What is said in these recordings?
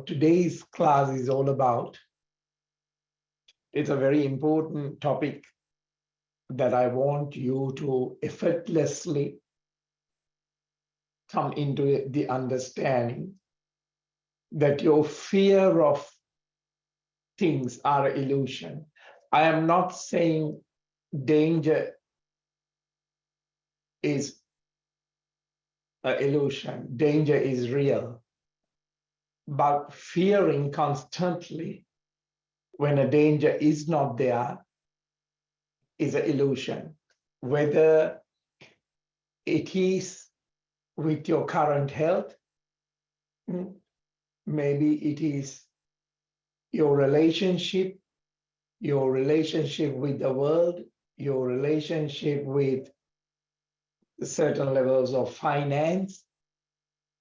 Today's class is all about, it's a very important topic that I want you to effortlessly come into the understanding that your fear of things are illusion. I am not saying danger is an illusion, danger is real, but fearing constantly when a danger is not there is an illusion. Whether it is with your current health, maybe it is your relationship with the world, your relationship with certain levels of finance.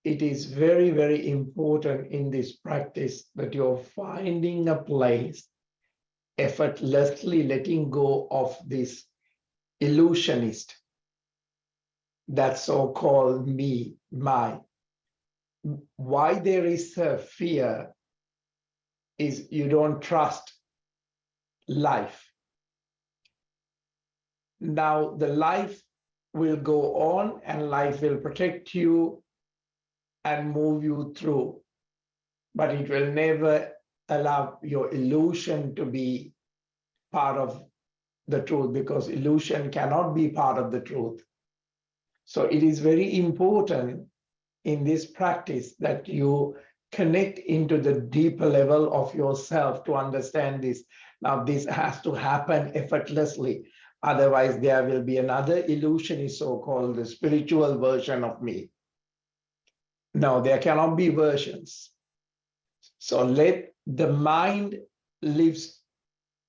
It is very, very important in this practice that you're finding a place, effortlessly letting go of this illusionist, that so-called me, my. Why there is a fear is you don't trust life. Now the life will go on and life will protect you and move you through, but it will never allow your illusion to be part of the truth, because illusion cannot be part of the truth. So it is very important in this practice that you connect into the deeper level of yourself to understand this. Now, this has to happen effortlessly. Otherwise, there will be another illusionist, so-called the spiritual version of me. No, there cannot be versions. So let the mind lives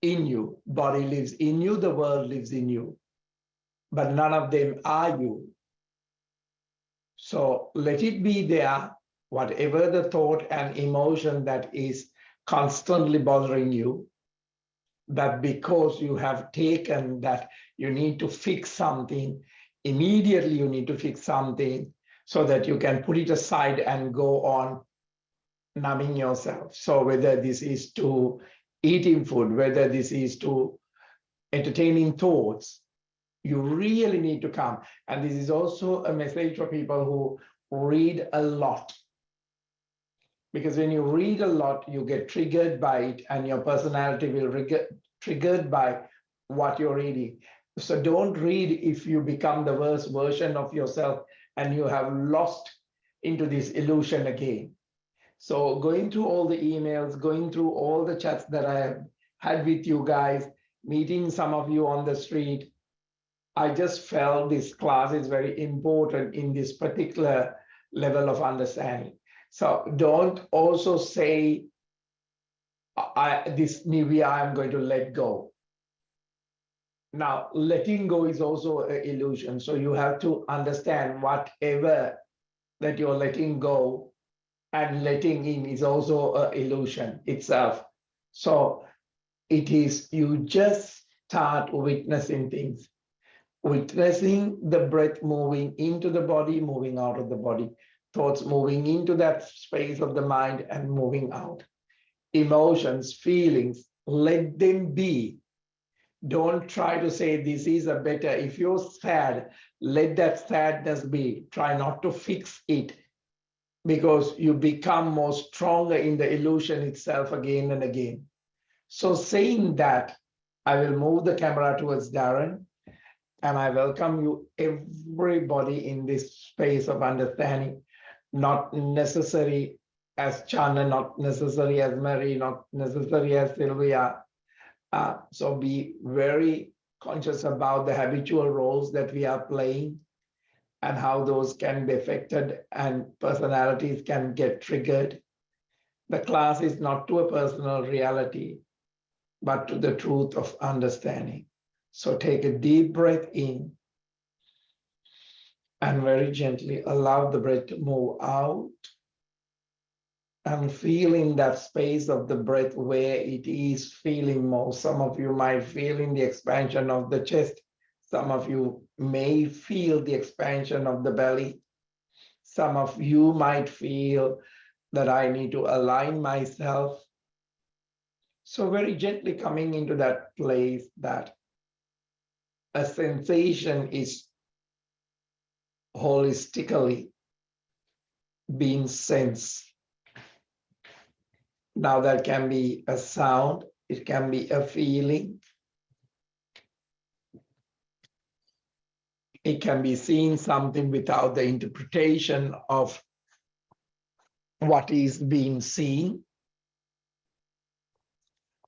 in you, body lives in you, the world lives in you, but none of them are you. So let it be there, whatever the thought and emotion that is constantly bothering you, that because you have taken that you need to fix something, immediately you need to fix something so that you can put it aside and go on numbing yourself. So whether this is to eating food, whether this is to entertaining thoughts, you really need to come. And this is also a message for people who read a lot. Because when you read a lot, you get triggered by it and your personality will get triggered by what you're reading. So don't read if you become the worst version of yourself and you have lost into this illusion again. So going through all the emails, going through all the chats that I have had with you guys, meeting some of you on the street, I just felt this class is very important in this particular level of understanding. So don't also say, this Nivea, I'm going to let go. Now, letting go is also an illusion. So you have to understand whatever that you're letting go and letting in is also an illusion itself. So it is, you just start witnessing things. Witnessing the breath moving into the body, moving out of the body, thoughts moving into that space of the mind and moving out. Emotions, feelings, let them be. Don't try to say this is a better. If you're sad, let that sadness be. Try not to fix it, because you become more stronger in the illusion itself again and again. So saying that, I will move the camera towards Darren. And I welcome you, everybody, in this space of understanding, not necessary as Chana, not necessary as Mary, not necessary as Sylvia. So be very conscious about the habitual roles that we are playing and how those can be affected and personalities can get triggered. The class is not to a personal reality, but to the truth of understanding. So take a deep breath in and very gently allow the breath to move out, and feel in that space of the breath where it is feeling more. Some of you might feel in the expansion of the chest. Some of you may feel the expansion of the belly. Some of you might feel that I need to align myself. So very gently coming into that place that a sensation is holistically being sensed. Now that can be a sound, it can be a feeling, it can be seeing something without the interpretation of what is being seen.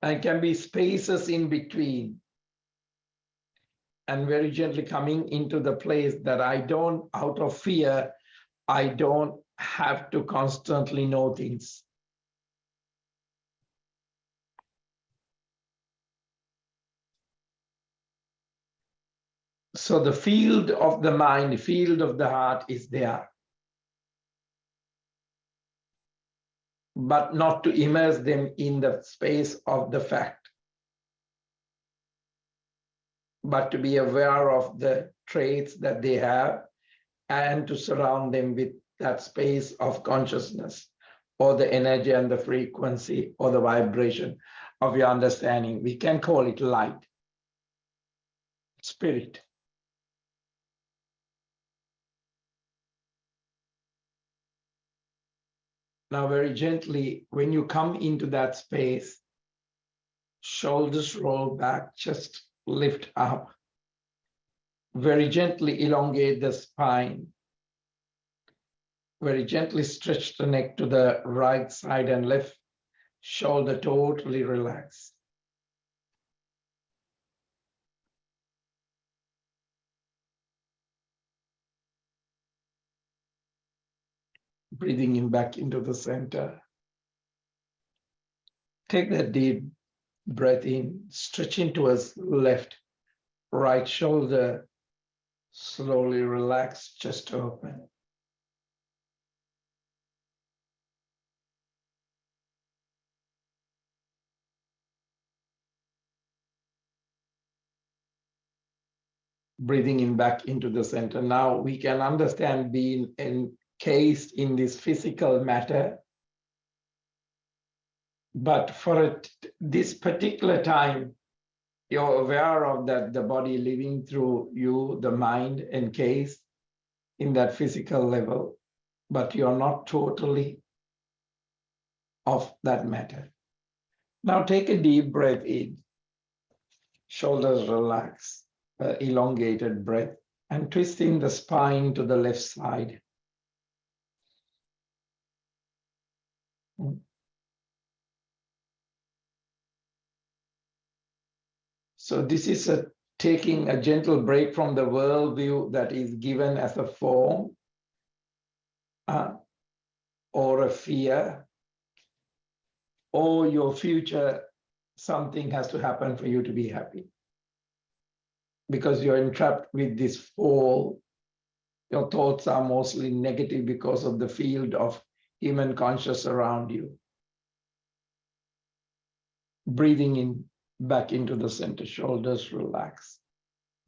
And it can be spaces in between. And very gently coming into the place that I don't, out of fear, I don't have to constantly know things. So the field of the mind, field of the heart is there. But not to immerse them in the space of the fact, but to be aware of the traits that they have and to surround them with that space of consciousness or the energy and the frequency or the vibration of your understanding. We can call it light, spirit. Now, very gently, when you come into that space, shoulders roll back, chest lift up. Very gently elongate the spine. Very gently stretch the neck to the right side and left shoulder totally relax. Breathing in back into the center. Take that deep breath in, stretching towards left, right shoulder, slowly relax, chest open. Breathing in back into the center. Now we can understand being encased in this physical matter. But for this particular time, you're aware of that the body living through you, the mind encased in that physical level, but you're not totally of that matter. Now take a deep breath in, shoulders relax, elongated breath, and twisting the spine to the left side. So this is taking a gentle break from the worldview that is given as a form or a fear or your future, something has to happen for you to be happy. Because you're entrapped with this fall, your thoughts are mostly negative because of the field of human conscious around you. Breathing in back into the center, shoulders relax.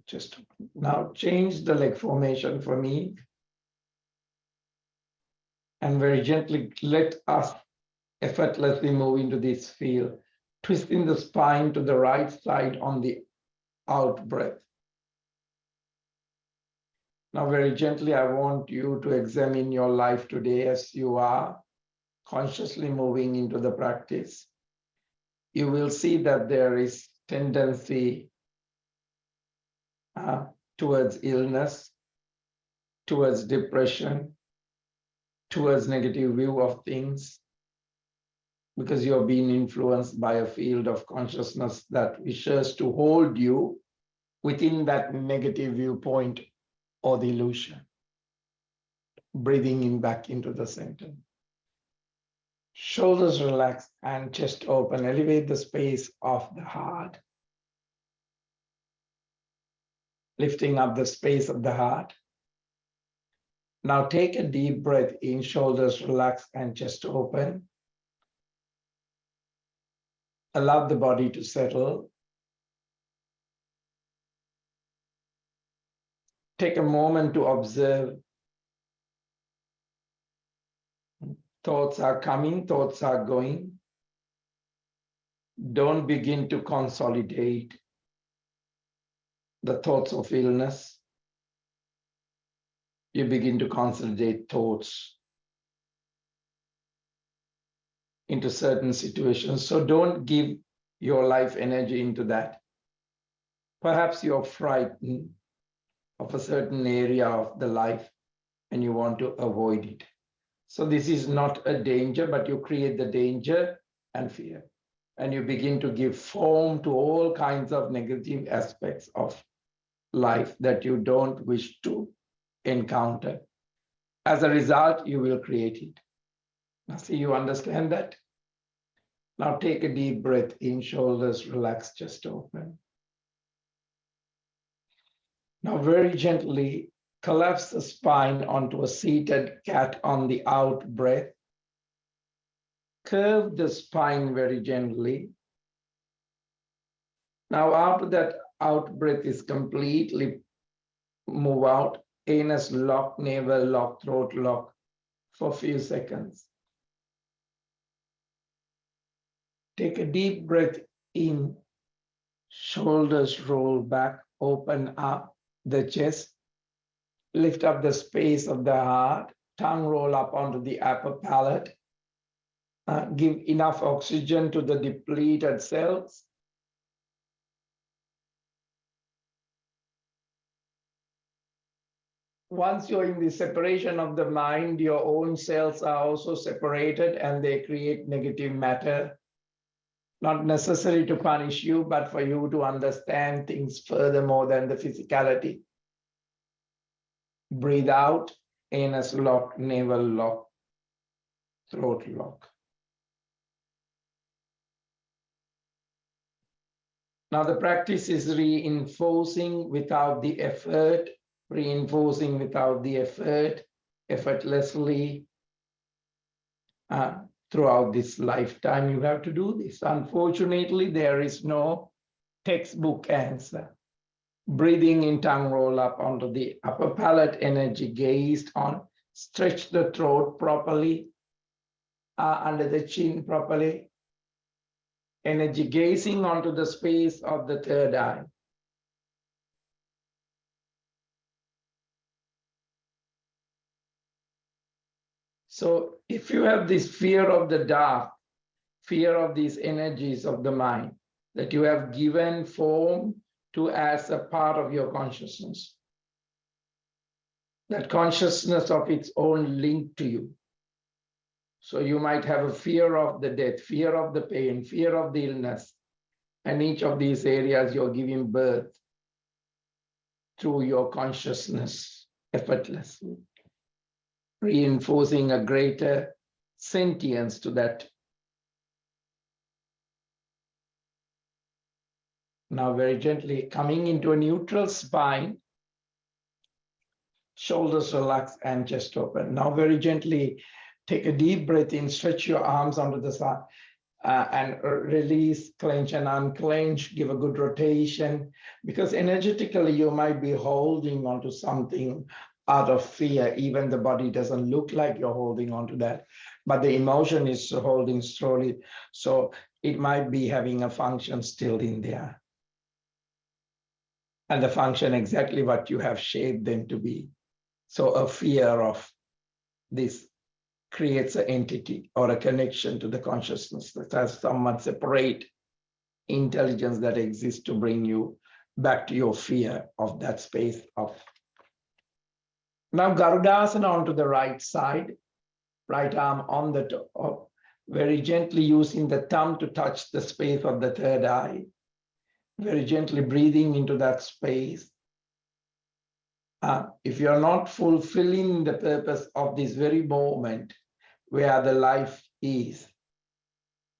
Just now change the leg formation for me. And very gently let us effortlessly move into this field, twisting the spine to the right side on the out breath. Now, very gently, I want you to examine your life today as you are consciously moving into the practice. You will see that there is tendency towards illness, towards depression, towards negative view of things, because you're being influenced by a field of consciousness that wishes to hold you within that negative viewpoint or the illusion. Breathing in back into the center. Shoulders relaxed and chest open. Elevate the space of the heart. Lifting up the space of the heart. Now take a deep breath in, shoulders relaxed and chest open. Allow the body to settle. Take a moment to observe Thoughts are coming, thoughts are going. Don't begin to consolidate the thoughts of illness. You begin to consolidate thoughts into certain situations. So don't give your life energy into that. Perhaps you're frightened of a certain area of the life and you want to avoid it. So this is not a danger, but you create the danger and fear. And you begin to give form to all kinds of negative aspects of life that you don't wish to encounter. As a result, you will create it. Now, see, you understand that? Now take a deep breath in, shoulders relaxed, chest open. Now very gently collapse the spine onto a seated cat on the out breath. Curve the spine very gently. Now after that out breath is completely move out, anus lock, navel lock, throat lock for a few seconds. Take a deep breath in, shoulders roll back, open up the chest, lift up the space of the heart, tongue roll up onto the upper palate, give enough oxygen to the depleted cells. Once you're in the separation of the mind, your own cells are also separated and they create negative matter. Not necessary to punish you, but for you to understand things further more than the physicality. Breathe out, anus lock, navel lock, throat lock. Now the practice is reinforcing without the effort, reinforcing without the effort, effortlessly. Throughout this lifetime, you have to do this. Unfortunately, there is no textbook answer. Breathing in, tongue roll up onto the upper palate, energy gazed on, stretch the throat properly, under the chin properly, energy gazing onto the space of the third eye. So if you have this fear of the dark, fear of these energies of the mind that you have given form to as a part of your consciousness, that consciousness of its own link to you. So you might have a fear of the death, fear of the pain, fear of the illness, and each of these areas you're giving birth through your consciousness effortlessly, reinforcing a greater sentience to that. Now very gently coming into a neutral spine, shoulders relaxed and chest open. Now very gently take a deep breath in, stretch your arms onto the side and release, clench and unclench, give a good rotation, because energetically you might be holding onto something out of fear. Even the body doesn't look like you're holding onto that, but the emotion is holding slowly. So it might be having a function still in there. And the function exactly what you have shaped them to be. So a fear of this creates an entity or a connection to the consciousness that has someone separate intelligence that exists to bring you back to your fear of that space of. Now Garudasana onto the right side, right arm on the top, very gently using the thumb to touch the space of the third eye, very gently breathing into that space. If you're not fulfilling the purpose of this very moment where the life is,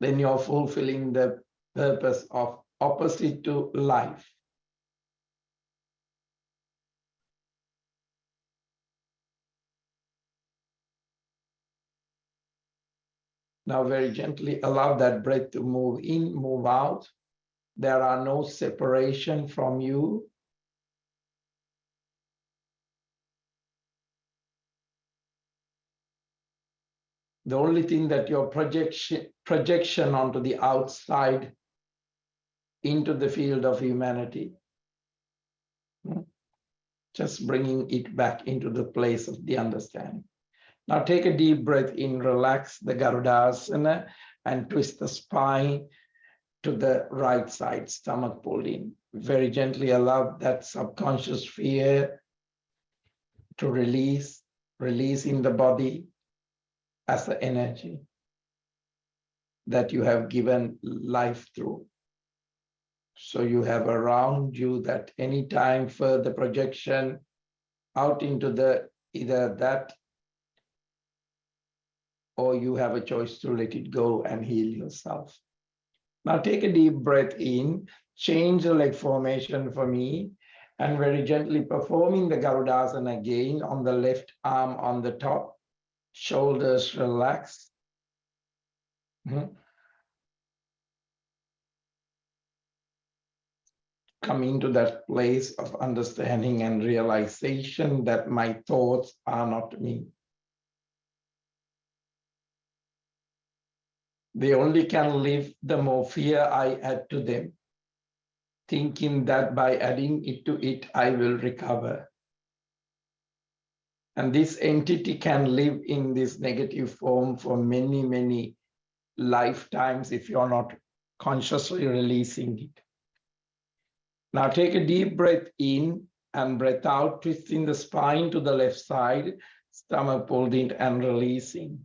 then you're fulfilling the purpose of opposite to life. Now very gently allow that breath to move in, move out. There are no separation from you. The only thing that your projection onto the outside into the field of humanity, just bringing it back into the place of the understanding. Now take a deep breath in, relax the Garudasana and twist the spine to the right side, stomach pulled in. Very gently allow that subconscious fear to release in the body as the energy that you have given life through. So you have around you that anytime further projection out into the either that, or you have a choice to let it go and heal yourself. Now take a deep breath in, change the leg formation for me, and very gently performing the Garudasana again on the left arm on the top, shoulders relaxed. Coming to that place of understanding and realization that my thoughts are not me. They only can live the more fear I add to them, thinking that by adding it to it, I will recover. And this entity can live in this negative form for many, many lifetimes if you're not consciously releasing it. Now take a deep breath in and breath out, twisting the spine to the left side, stomach pulled in and releasing.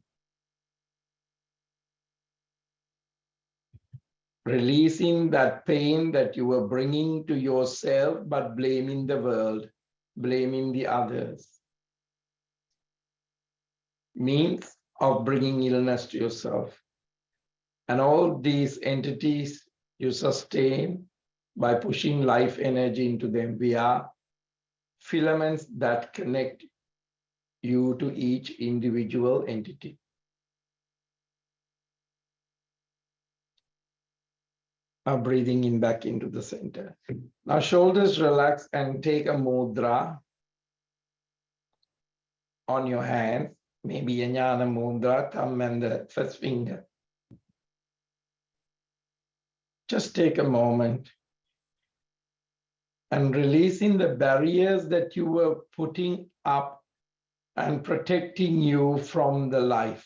Releasing that pain that you were bringing to yourself, but blaming the world, blaming the others. Means of bringing illness to yourself. And all these entities you sustain by pushing life energy into them. We are filaments that connect you to each individual entity. Now breathing in back into the center. Now shoulders relax and take a mudra on your hands, maybe a jnana mudra, thumb and the first finger. Just take a moment and releasing the barriers that you were putting up and protecting you from the life.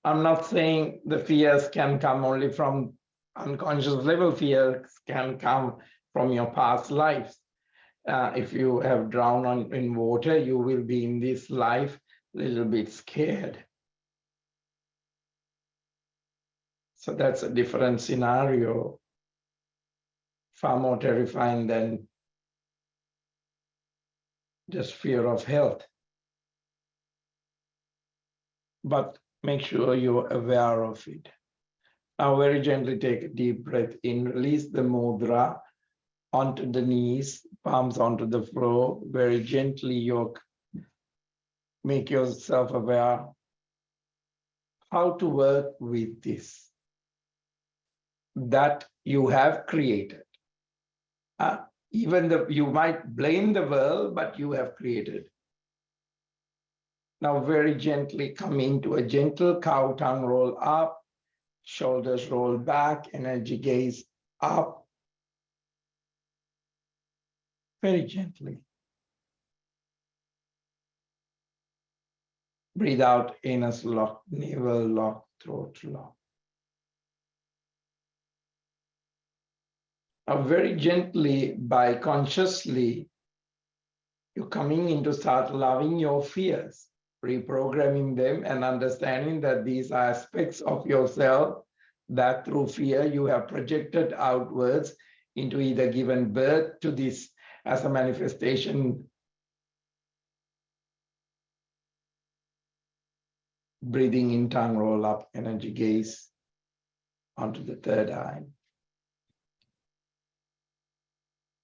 I'm not saying the fears can come only from unconscious level. Fears can come from your past lives. If you have drowned in water, you will be in this life a little bit scared. So that's a different scenario, far more terrifying than just fear of health. But make sure you're aware of it. Now very gently take a deep breath in, release the mudra onto the knees, palms onto the floor. Very gently make yourself aware how to work with this that you have created. Even though you might blame the world, but you have created. Now very gently come into a gentle cow tongue roll up, shoulders roll back, energy gaze up. Very gently. Breathe out, anus lock, navel lock, throat lock. Now very gently, by consciously, you're coming in to start loving your fears, reprogramming them and understanding that these are aspects of yourself that through fear you have projected outwards into either given birth to this as a manifestation. Breathing in, tongue roll up, energy gaze onto the third eye.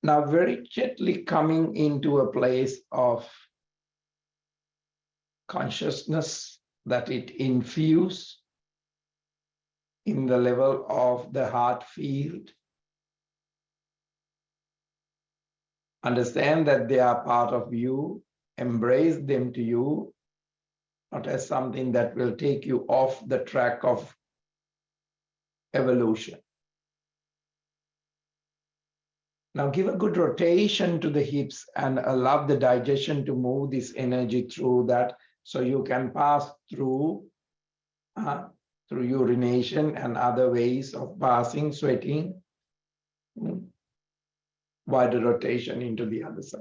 Now very gently coming into a place of consciousness that it infuse in the level of the heart field, Understand that they are part of you. Embrace them to you, not as something that will take you off the track of evolution. Now give a good rotation to the hips and allow the digestion to move this energy through that, so you can pass through urination and other ways of passing, sweating. Wider rotation into the other side.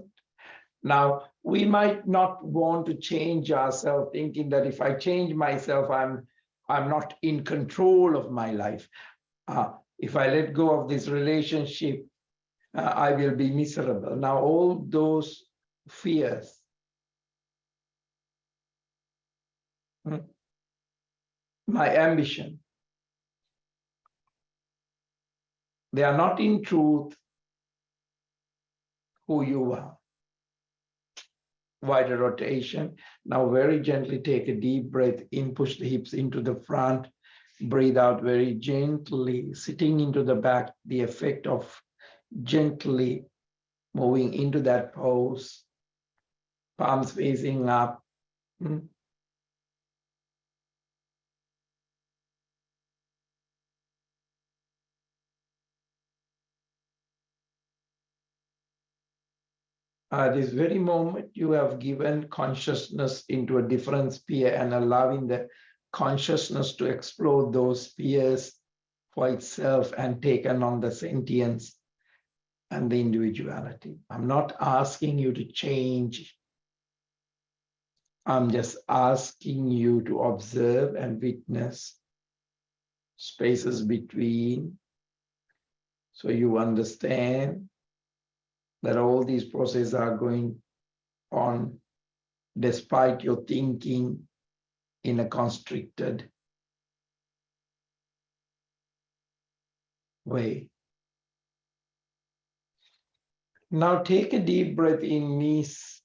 Now, we might not want to change ourselves, thinking that if I change myself, I'm not in control of my life. If I let go of this relationship, I will be miserable. Now, all those fears, my ambition, they are not in truth who you are. Wider rotation. Now very gently take a deep breath in, push the hips into the front, breathe out very gently, sitting into the back, the effect of gently moving into that pose, palms facing up. This very moment you have given consciousness into a different sphere and allowing the consciousness to explore those spheres for itself and taken on the sentience and the individuality. I'm not asking you to change. I'm just asking you to observe and witness spaces between, so you understand that all these processes are going on despite your thinking in a constricted way. Now take a deep breath in, knees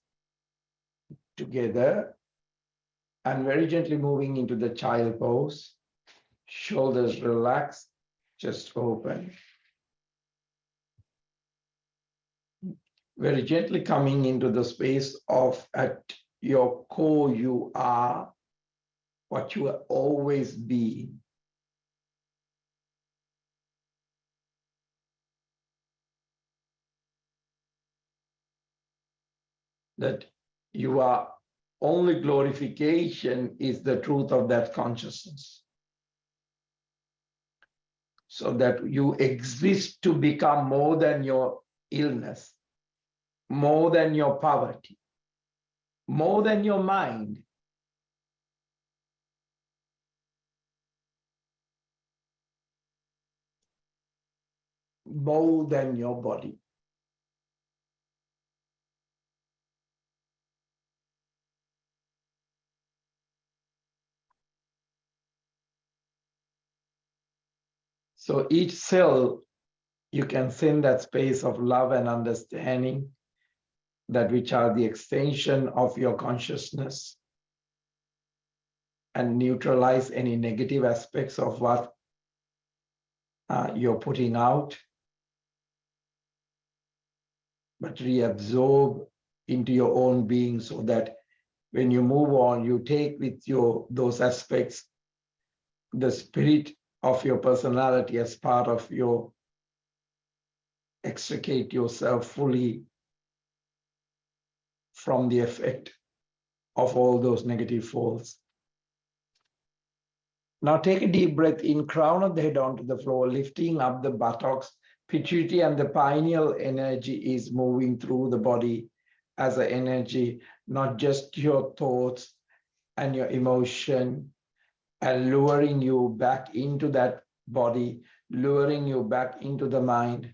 together, and very gently moving into the child pose. Shoulders relaxed, chest open. Very gently coming into the space of, at your core, you are what you have always been. That you are only glorification is the truth of that consciousness. So that you exist to become more than your illness, more than your poverty, more than your mind. More than your body. So each cell, you can send that space of love and understanding, that which are the extension of your consciousness, and neutralize any negative aspects of what you're putting out, but reabsorb into your own being, so that when you move on, you take with you those aspects, the spirit of your personality as part of your, extricate yourself fully from the effect of all those negative faults. Now take a deep breath in, crown of the head onto the floor, lifting up the buttocks. Pituitary and the pineal energy is moving through the body as an energy, not just your thoughts and your emotion, and luring you back into that body, luring you back into the mind.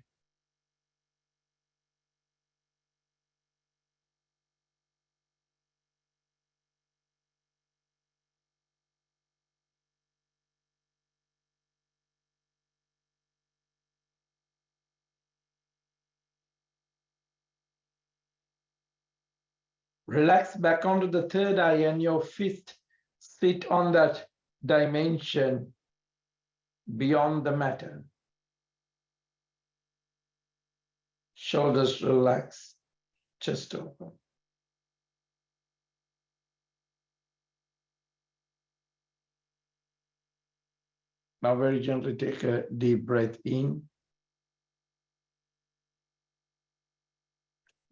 Relax back onto the third eye, and your fist sit on that dimension beyond the matter. Shoulders relax. chest open. Now very gently take a deep breath in.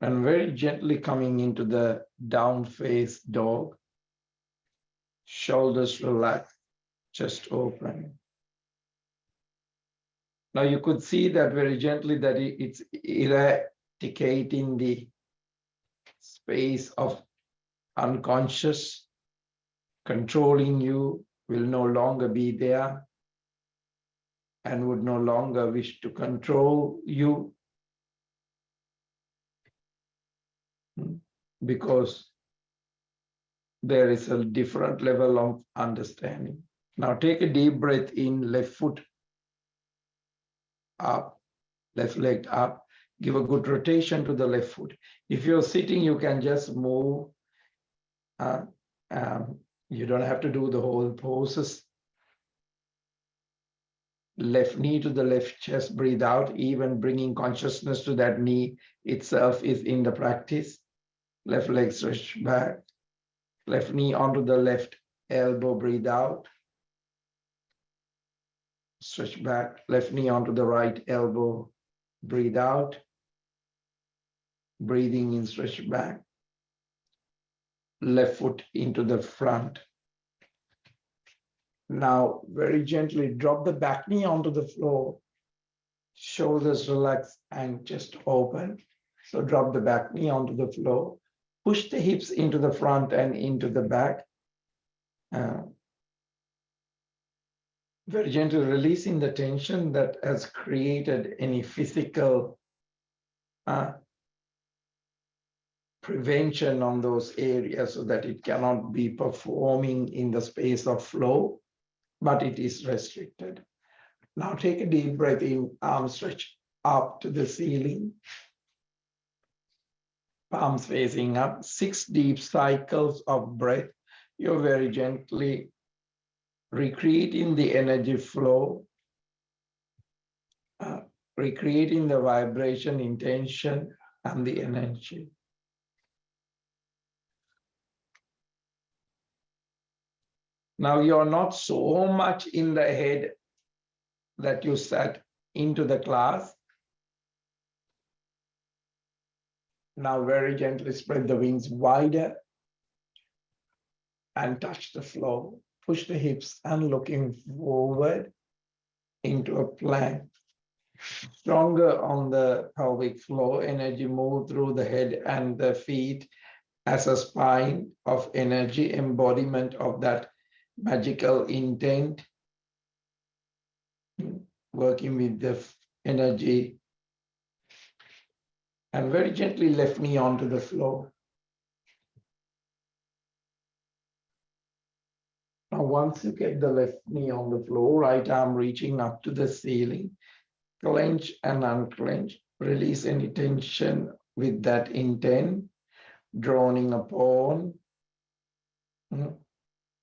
And very gently coming into the down face dog. Shoulders relaxed, chest open. Now you could see that very gently that it's eradicating the space of unconscious, controlling you, will no longer be there and would no longer wish to control you because there is a different level of understanding. Now take a deep breath in, left foot up, left leg up, give a good rotation to the left foot. If you're sitting, you can just move. You don't have to do the whole poses. Left knee to the left chest, breathe out, even bringing consciousness to that knee itself is in the practice. Left leg stretch back, left knee onto the left elbow, breathe out. Stretch back, left knee onto the right elbow, breathe out. Breathing in, stretch back. Left foot into the front. Now, very gently drop the back knee onto the floor. Shoulders relax and chest open. So drop the back knee onto the floor. Push the hips into the front and into the back. Very gently releasing the tension that has created any physical prevention on those areas so that it cannot be performing in the space of flow, but it is restricted. Now take a deep breath in, arm stretch up to the ceiling. Palms facing up, 6 deep cycles of breath. You're very gently recreating the energy flow, recreating the vibration, intention, and the energy. Now you're not so much in the head that you sat into the class. Now very gently spread the wings wider and touch the floor. Push the hips and looking forward into a plank. Stronger on the pelvic floor, energy move through the head and the feet as a spine of energy, embodiment of that magical intent, working with the energy. And very gently left knee onto the floor. Now, once you get the left knee on the floor, right arm reaching up to the ceiling, clench and unclench, release any tension with that intent, drawing upon.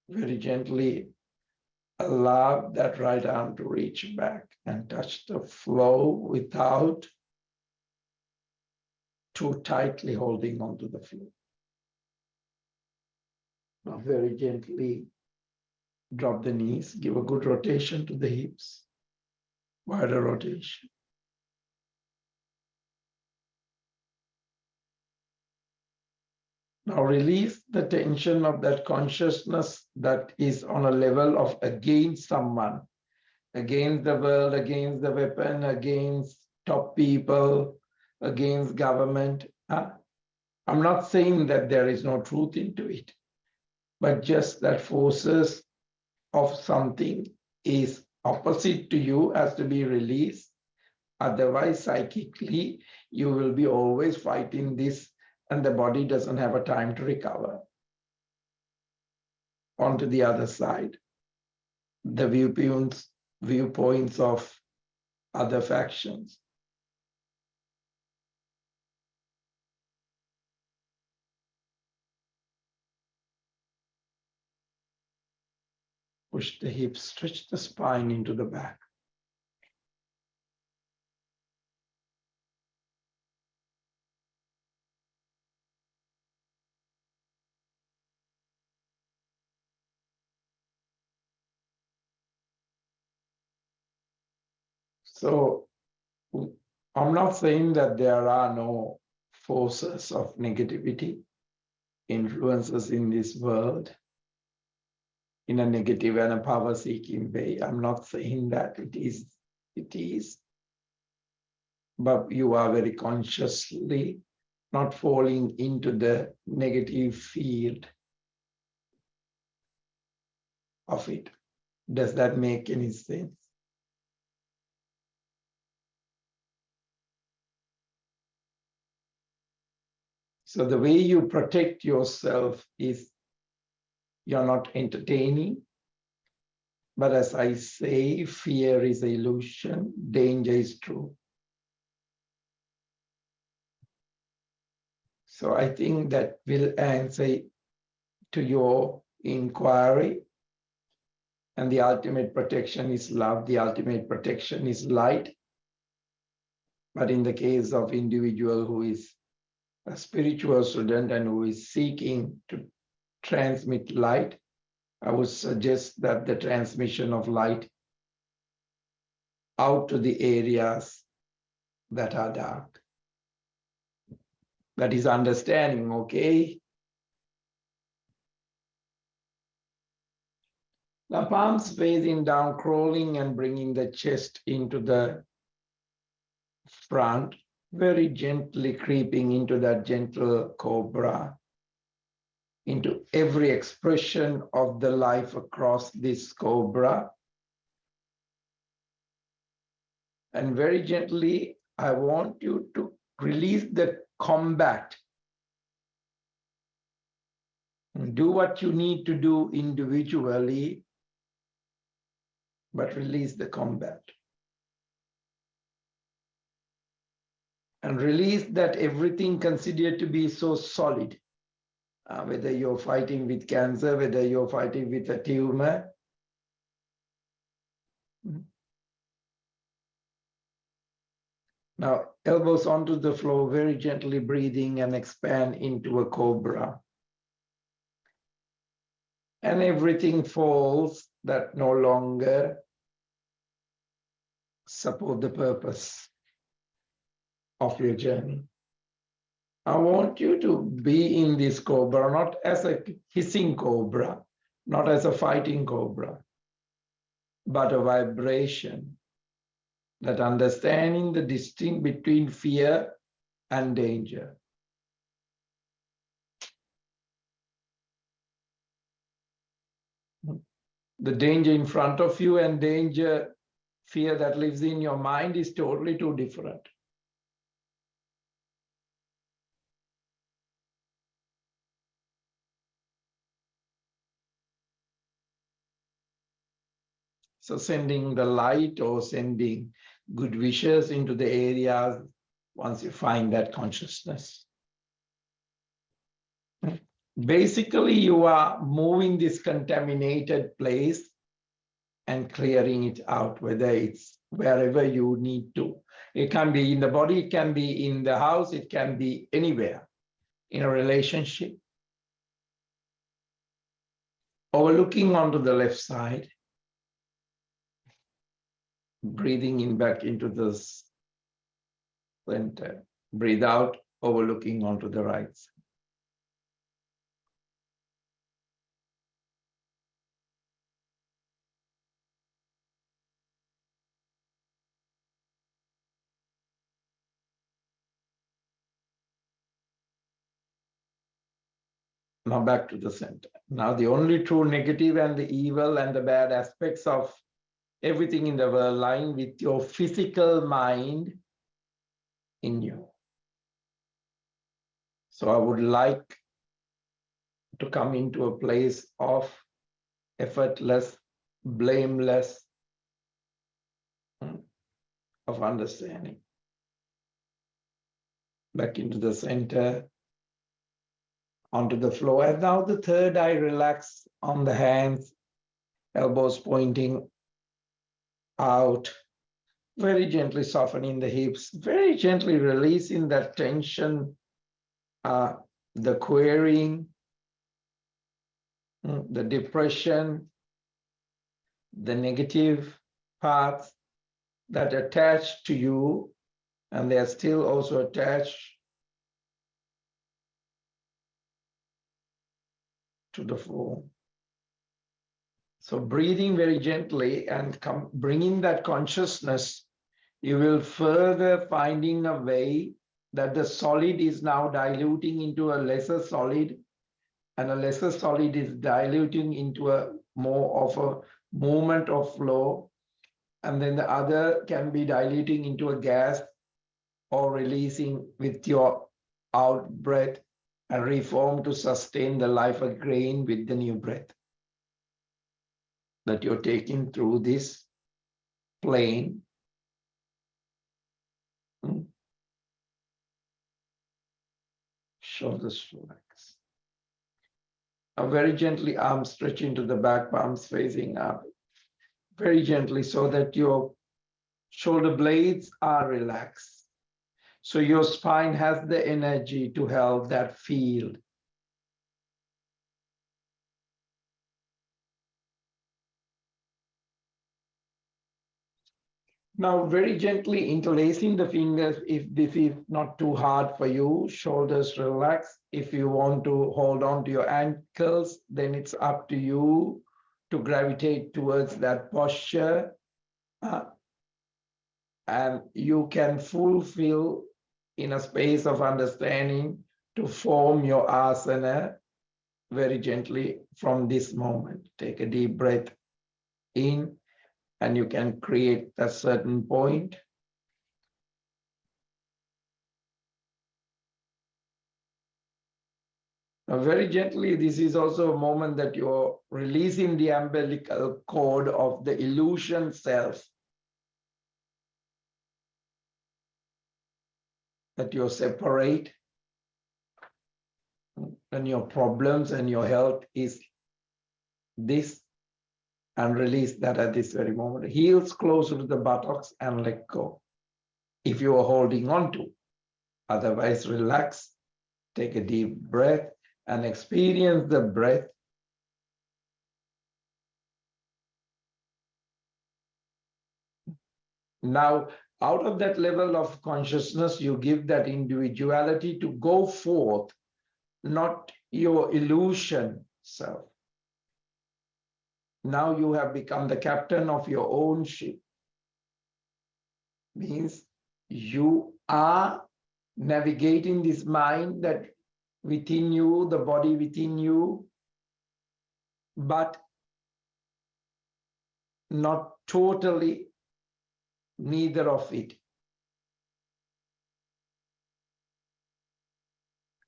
Very gently allow that right arm to reach back and touch the floor without too tightly holding onto the floor. Now very gently drop the knees, give a good rotation to the hips, wider rotation. Now release the tension of that consciousness that is on a level of against someone, against the world, against the weapon, against top people, against government. I'm not saying that there is no truth into it, but just that forces of something is opposite to you has to be released. Otherwise, psychically, you will be always fighting this and the body doesn't have a time to recover. Onto the other side, the viewpoints of other factions. Push the hips, stretch the spine into the back. So I'm not saying that there are no forces of negativity, influences in this world in a negative and a power-seeking way. I'm not saying that it is, but you are very consciously not falling into the negative field of it. Does that make any sense? So the way you protect yourself is you're not entertaining. But as I say, fear is an illusion, danger is true. So I think that will answer to your inquiry. And the ultimate protection is love. The ultimate protection is light. But in the case of individual who is a spiritual student and who is seeking to transmit light, I would suggest that the transmission of light out to the areas that are dark. That is understanding, okay? The palms facing down, crawling and bringing the chest into the front, very gently creeping into that gentle cobra, into every expression of the life across this cobra. And very gently, I want you to release the combat. Do what you need to do individually, but release the combat. And release that everything considered to be so solid, whether you're fighting with cancer, whether you're fighting with a tumor. Now, elbows onto the floor, very gently breathing and expand into a cobra. And everything falls that no longer support the purpose of your journey. I want you to be in this cobra, not as a hissing cobra, not as a fighting cobra, but a vibration that understanding the distinction between fear and danger. The danger in front of you and danger, fear that lives in your mind is totally two different. So sending the light or sending good wishes into the areas once you find that consciousness. Basically, you are moving this contaminated place and clearing it out, whether it's wherever you need to. It can be in the body, it can be in the house, it can be anywhere, in a relationship. Overlooking onto the left side, breathing in back into the center. Breathe out, overlooking onto the right side. Now back to the center. Now the only true negative and the evil and the bad aspects of everything in the world lying with your physical mind in you. So I would like to come into a place of effortless, blameless, of understanding. Back into the center, onto the floor. And now the third eye, relax on the hands, elbows pointing out, very gently softening the hips, very gently releasing that tension, the querying, the depression, the negative parts, that attach to you, and they are still also attached to the form. So breathing very gently and bringing that consciousness, you will further finding a way that the solid is now diluting into a lesser solid, and a lesser solid is diluting into a more of a movement of flow, and then the other can be diluting into a gas or releasing with your out breath and reform to sustain the life again with the new breath that you're taking through this plane. Shoulders relax. Now very gently, arms stretch into the back, palms facing up. Very gently so that your shoulder blades are relaxed. So your spine has the energy to help that field. Now, very gently interlacing the fingers, if this is not too hard for you, shoulders relax. If you want to hold on to your ankles, then it's up to you to gravitate towards that posture. And you can fulfill in a space of understanding to form your asana very gently from this moment. Take a deep breath in, and you can create a certain point. Now, very gently, this is also a moment that you're releasing the umbilical cord of the illusion self, that you're separate, and your problems and your health is this, and release that at this very moment. Heels closer to the buttocks and let go if you are holding on to. Otherwise, relax, take a deep breath and experience the breath. Now, out of that level of consciousness, you give that individuality to go forth, not your illusion self. Now you have become the captain of your own ship. Means you are navigating this mind that within you, the body within you, but not totally neither of it.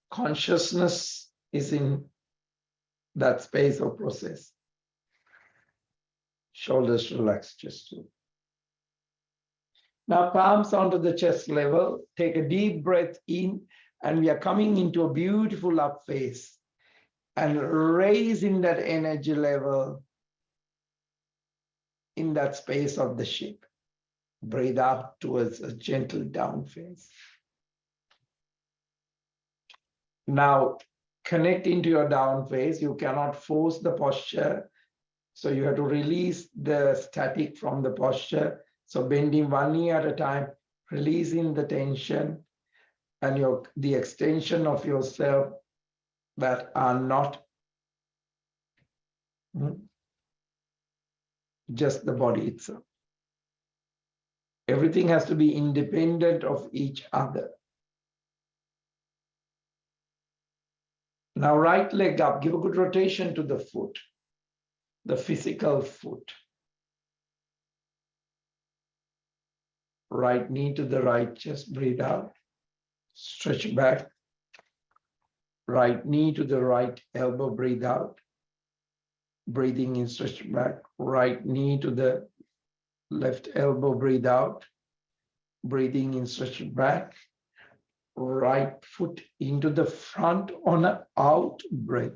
Consciousness is in that space of process. Shoulders relaxed, just to. Now palms onto the chest level. Take a deep breath in, and we are coming into a beautiful up phase and raising that energy level in that space of the ship. Breathe out towards a gentle down phase. Now connect into your down phase. You cannot force the posture, so you have to release the static from the posture. So bending one knee at a time, releasing the tension and the extension of yourself that are not just the body itself. Everything has to be independent of each other. Now right leg up, give a good rotation to the foot, the physical foot. Right knee to the right chest, breathe out, stretch back. Right knee to the right elbow, breathe out. Breathing in, stretch back. Right knee to the left elbow, breathe out. Breathing in, stretch back. Right foot into the front on an out breath.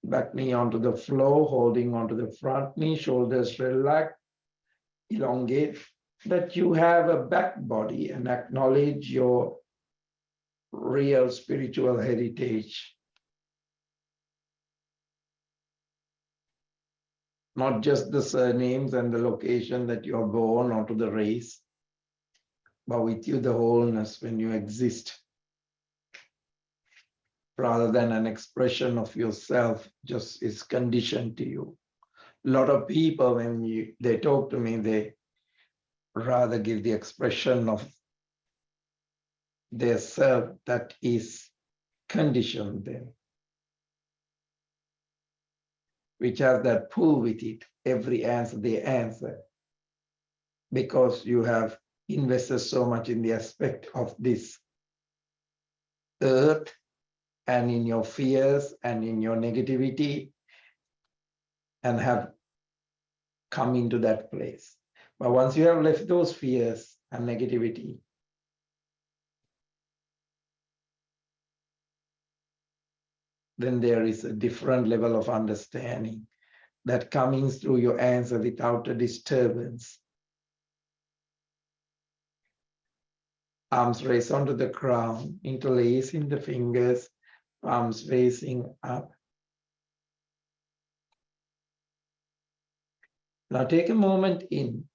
Back knee onto the floor, holding onto the front knee, shoulders relax, elongate, that you have a back body, and acknowledge your real spiritual heritage. not just the surnames and the location that you are born or to the race, but with you the wholeness when you exist, rather than an expression of yourself just is conditioned to you. A lot of people, when they talk to me, they rather give the expression of their self that is conditioned them, which has that pull with it. Every answer they answer, because you have invested so much in the aspect of this earth and in your fears and in your negativity, and have come into that place. But once you have left those fears and negativity, then there is a different level of understanding that comes through your answer without a disturbance. Arms raised onto the ground, interlacing the fingers, palms facing up. Now take a moment in.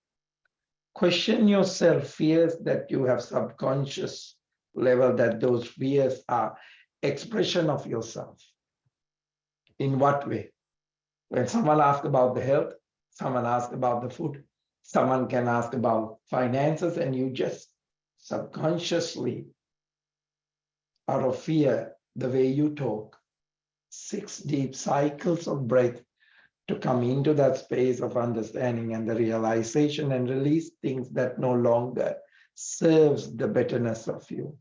Question yourself fears that you have subconscious level, that those fears are expression of yourself. In what way? When someone asks about the health, someone asks about the food, someone can ask about finances, and you just subconsciously, out of fear, the way you talk, 6 deep cycles of breath to come into that space of understanding and the realization, and release things that no longer serves the betterness of you.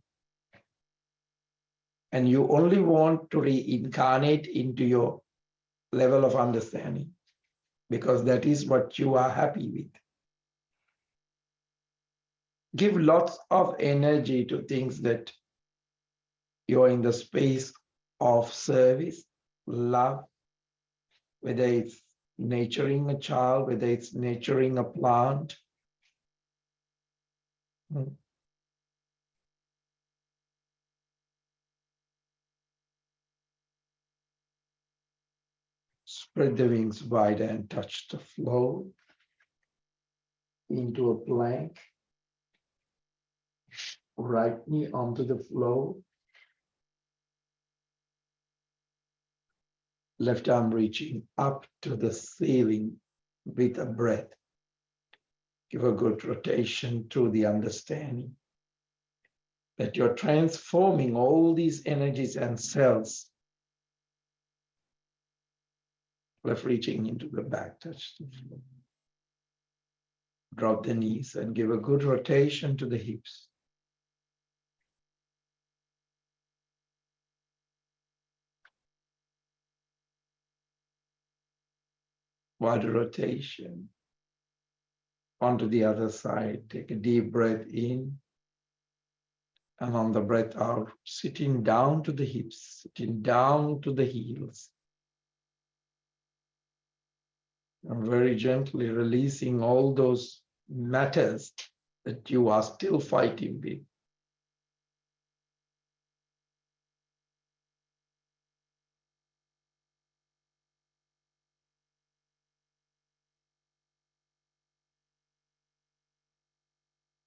And you only want to reincarnate into your level of understanding, because that is what you are happy with. Give lots of energy to things that you're in the space of service, love, whether it's nurturing a child, whether it's nurturing a plant. Spread the wings wide and touch the floor into a plank. Right knee onto the floor. Left arm reaching up to the ceiling with a breath. Give a good rotation through the understanding that you're transforming all these energies and cells. Left reaching into the back, touch the floor. Drop the knees and give a good rotation to the hips. Wide rotation. Onto the other side, take a deep breath in. And on the breath out, sitting down to the hips, sitting down to the heels. And very gently releasing all those matters that you are still fighting with.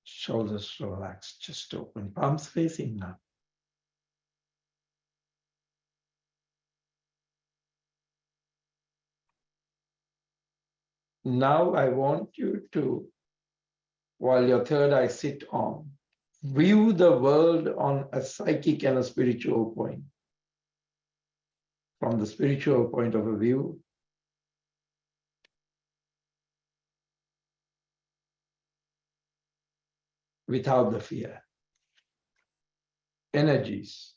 Shoulders relaxed, chest open, palms facing up. Now I want you to, while your third eye sit on, view the world on a psychic and a spiritual point. From the spiritual point of view, without the fear. Energies,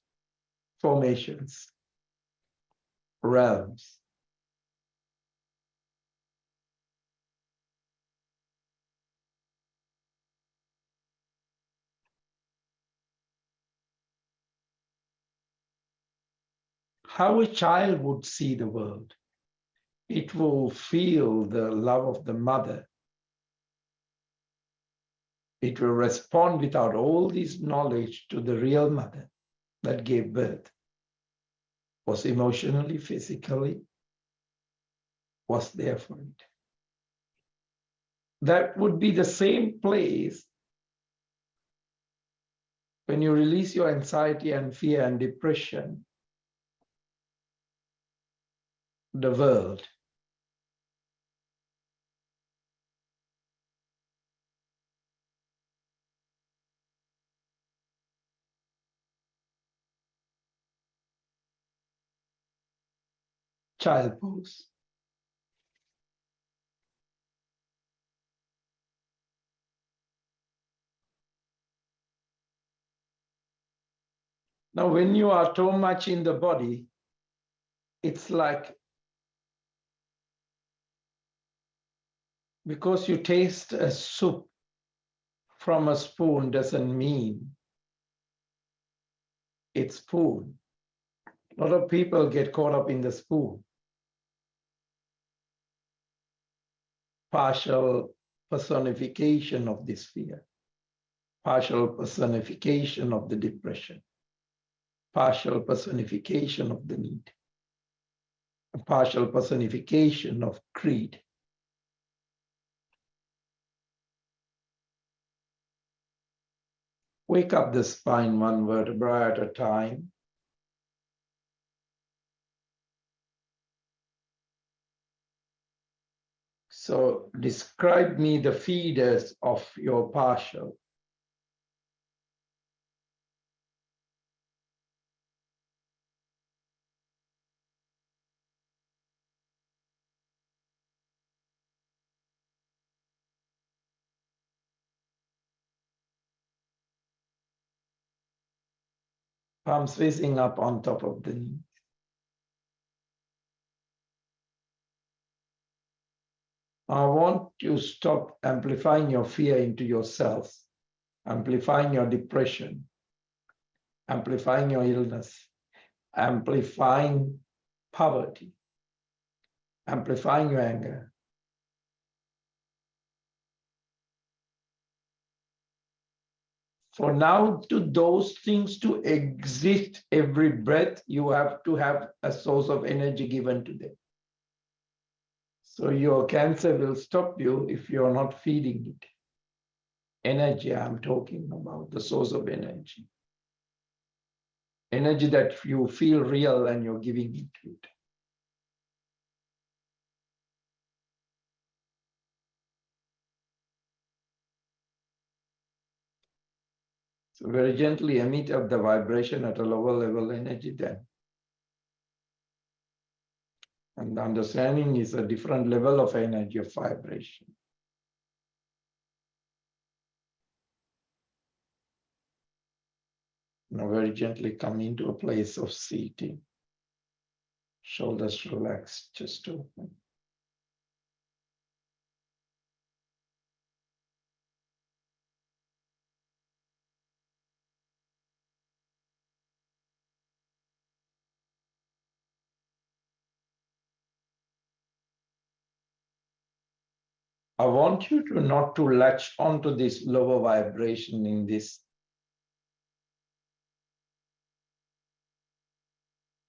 formations, realms. How a child would see the world. It will feel the love of the mother. It will respond without all this knowledge to the real mother that gave birth. Was emotionally, physically, was there for it. that would be the same place when you release your anxiety and fear and depression, the world. Child pose. Now, when you are too much in the body, it's like because you taste a soup from a spoon doesn't mean it's spoon. A lot of people get caught up in the spoon. Partial personification of this fear, partial personification of the depression, partial personification of the need, a partial personification of greed. Wake up the spine one vertebra at a time. So describe me the feeders of your partial. Palms facing up on top of the knee. I want you to stop amplifying your fear into yourself, amplifying your depression, amplifying your illness, amplifying poverty, amplifying your anger. For now, to those things to exist every breath, you have to have a source of energy given to them. So your cancer will stop you if you're not feeding it. Energy, I'm talking about, the source of energy. Energy that you feel real and you're giving it to it. So very gently emit up the vibration at a lower level energy then. And the understanding is a different level of energy of vibration. Now very gently come into a place of seating. Shoulders relaxed, chest open. I want you to not to latch onto this lower vibration in this,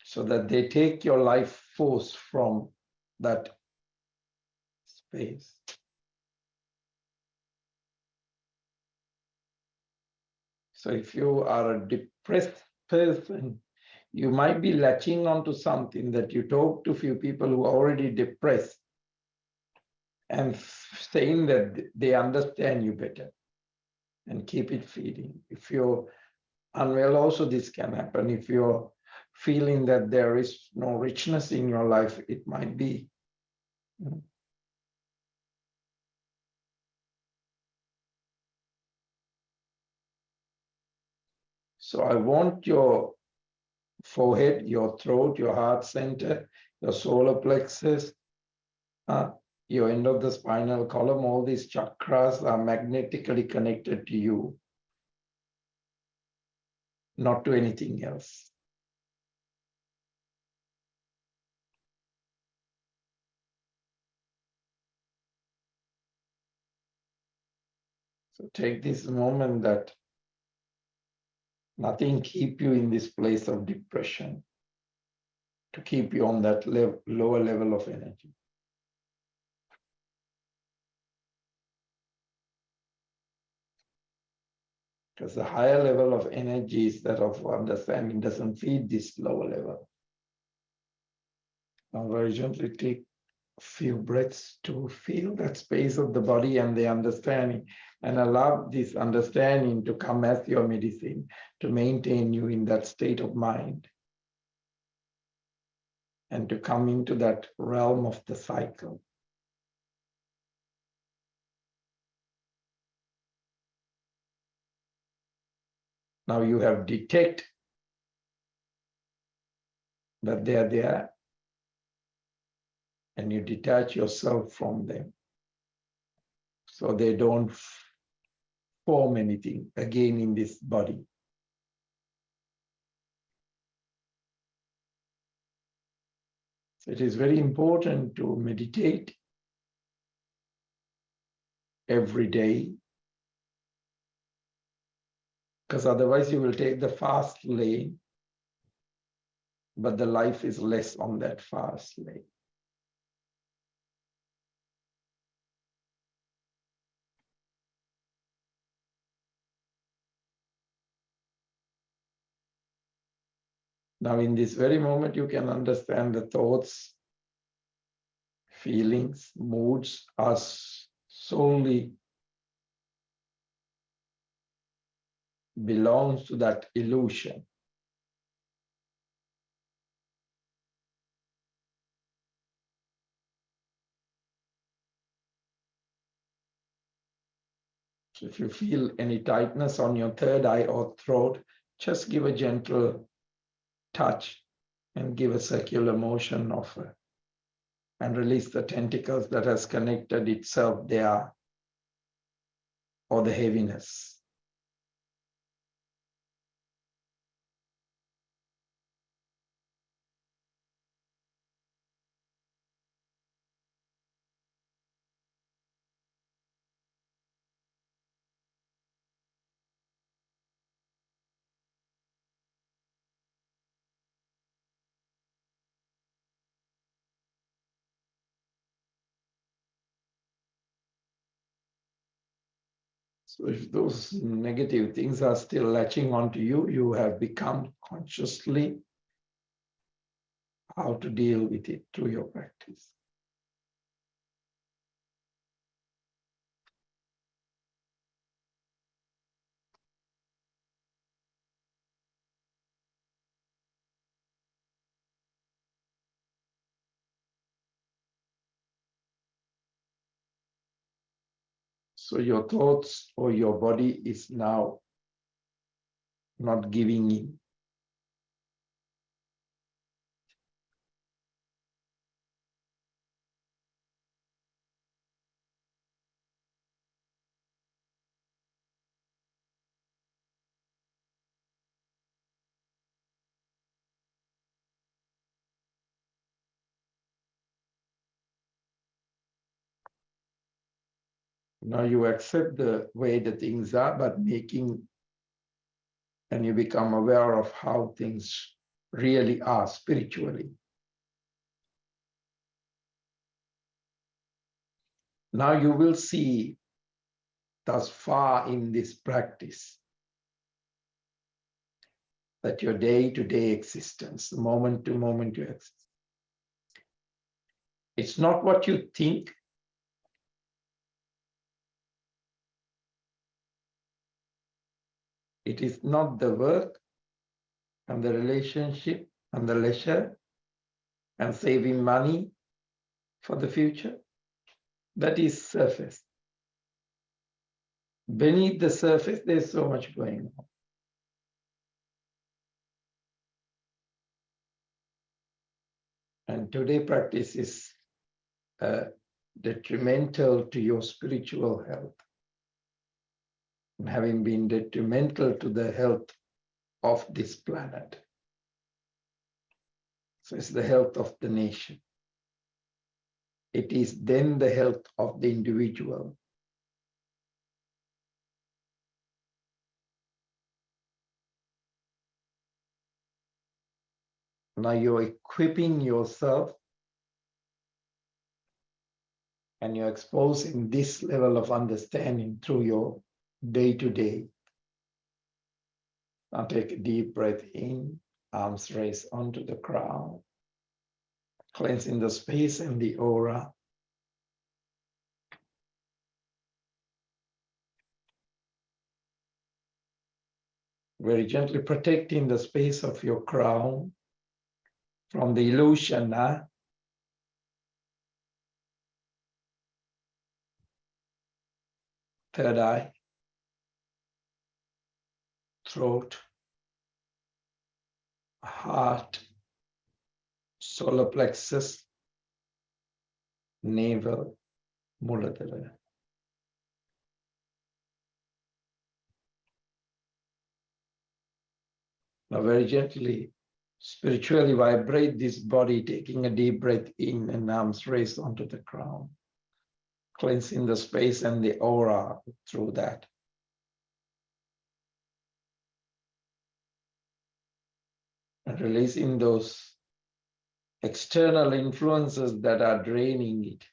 so that they take your life force from that space. So if you are a depressed person, you might be latching onto something that you talk to few people who are already depressed and saying that they understand you better and keep it feeding. If you're unwell, also this can happen. If you're feeling that there is no richness in your life, it might be. So I want your forehead, your throat, your heart center, your solar plexus, your end of the spinal column, all these chakras are magnetically connected to you, not to anything else. So take this moment that nothing keep you in this place of depression, to keep you on that lower level of energy. Because the higher level of energy is that of understanding doesn't feed this lower level. Now very gently take a few breaths to feel that space of the body and the understanding, and allow this understanding to come as your medicine to maintain you in that state of mind and to come into that realm of the cycle. Now you have detected that they are there, and you detach yourself from them so they don't form anything again in this body. So it is very important to meditate every day, because otherwise you will take the fast lane, but the life is less on that fast lane. Now, in this very moment, you can understand the thoughts, feelings, moods are solely belongs to that illusion. So if you feel any tightness on your third eye or throat, just give a gentle touch and give a circular motion of it, and release the tentacles that has connected itself there, or the heaviness. So if those negative things are still latching onto you, you have become consciously how to deal with it through your practice. So your thoughts or your body is now not giving in. Now you accept the way the things are, but and you become aware of how things really are spiritually. Now you will see thus far in this practice that your day-to-day existence, moment to moment you exist, it's not what you think. It is not the work and the relationship and the leisure and saving money for the future. That is surface. Beneath the surface, there's so much going on. And today practice is detrimental to your spiritual health. And having been detrimental to the health of this planet. So it's the health of the nation. It is then the health of the individual. Now you're equipping yourself and you're exposing this level of understanding through your day-to-day Now take a deep breath in, arms raised onto the crown, cleansing the space and the aura. Very gently protecting the space of your crown from the illusion. Third eye, throat, heart, solar plexus, navel, Muladhara. Now very gently, spiritually vibrate this body, taking a deep breath in and arms raised onto the crown, cleansing the space and the aura through that. And releasing those external influences that are draining it.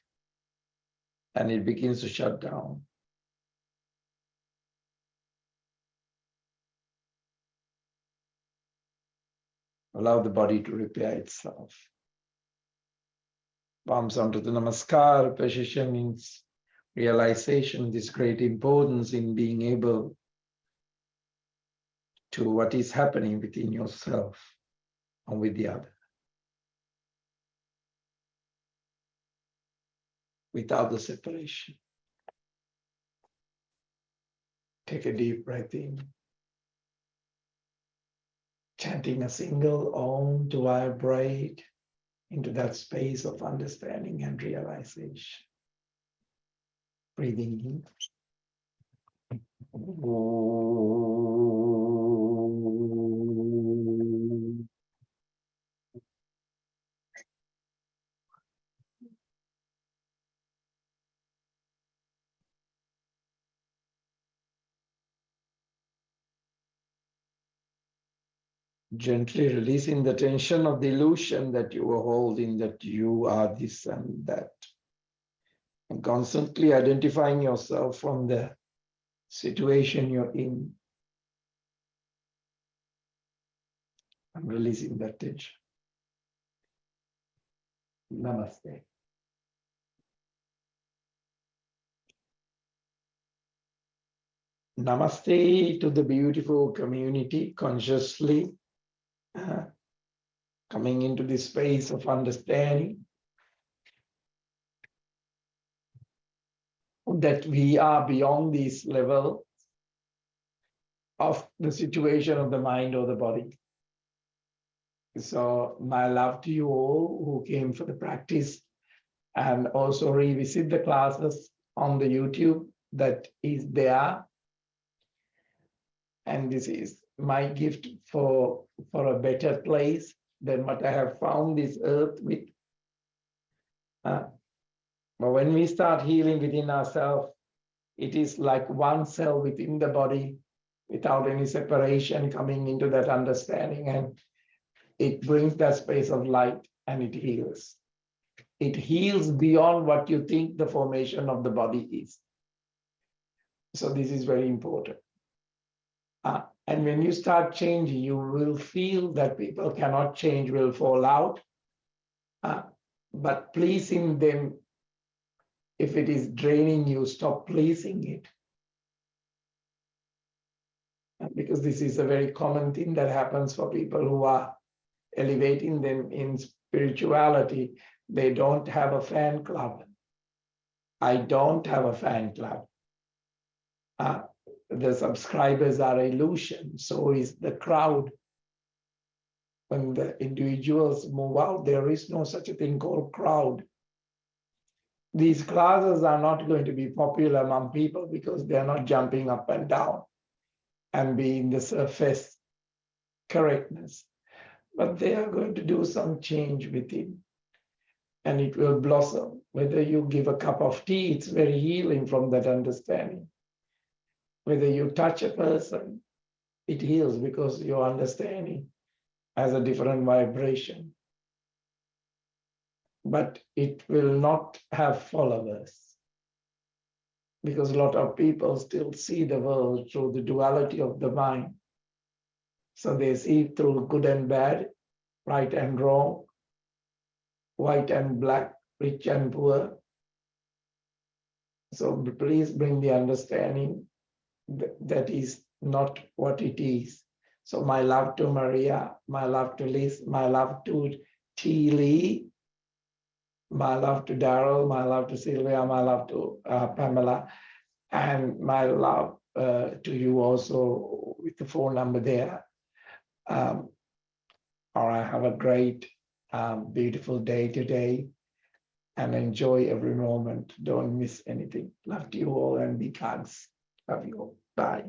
And it begins to shut down. Allow the body to repair itself. Palms onto the Namaskar position means realization, this great importance in being able to what is happening within yourself and with the other. Without the separation. Take a deep breath in. Chanting a single Om to vibrate into that space of understanding and realization. Breathing in. Gently releasing the tension of the illusion that you were holding, that you are this and that. And constantly identifying yourself from the situation you're in. And releasing that tension. Namaste. Namaste to the beautiful community, consciously coming into this space of understanding that we are beyond this level of the situation of the mind or the body. So my love to you all who came for the practice and also revisit the classes on the YouTube that is there. And this is my gift for a better place than what I have found this earth with. But when we start healing within ourselves, it is like one cell within the body without any separation coming into that understanding, and it brings that space of light and it heals. It heals beyond what you think the formation of the body is. So this is very important. And when you start changing, you will feel that people cannot change, will fall out. But pleasing them, if it is draining you, stop pleasing it. Because this is a very common thing that happens for people who are elevating them in spirituality. They don't have a fan club. I don't have a fan club. The subscribers are illusion, so is the crowd. When the individuals move out, there is no such a thing called crowd. These classes are not going to be popular among people because they are not jumping up and down and being the surface correctness. But they are going to do some change within, and it will blossom. Whether you give a cup of tea, it's very healing from that understanding. Whether you touch a person, it heals because your understanding has a different vibration. But it will not have followers because a lot of people still see the world through the duality of the mind. So they see through good and bad, right and wrong, white and black, rich and poor. So please bring the understanding that is not what it is. So my love to Maria, my love to Liz, my love to T. Lee, my love to Daryl, my love to Sylvia, my love to Pamela, and my love to you also with the phone number there. Or I have a great, beautiful day today and enjoy every moment. Don't miss anything. Love to you all and big hugs. Love you all. Bye.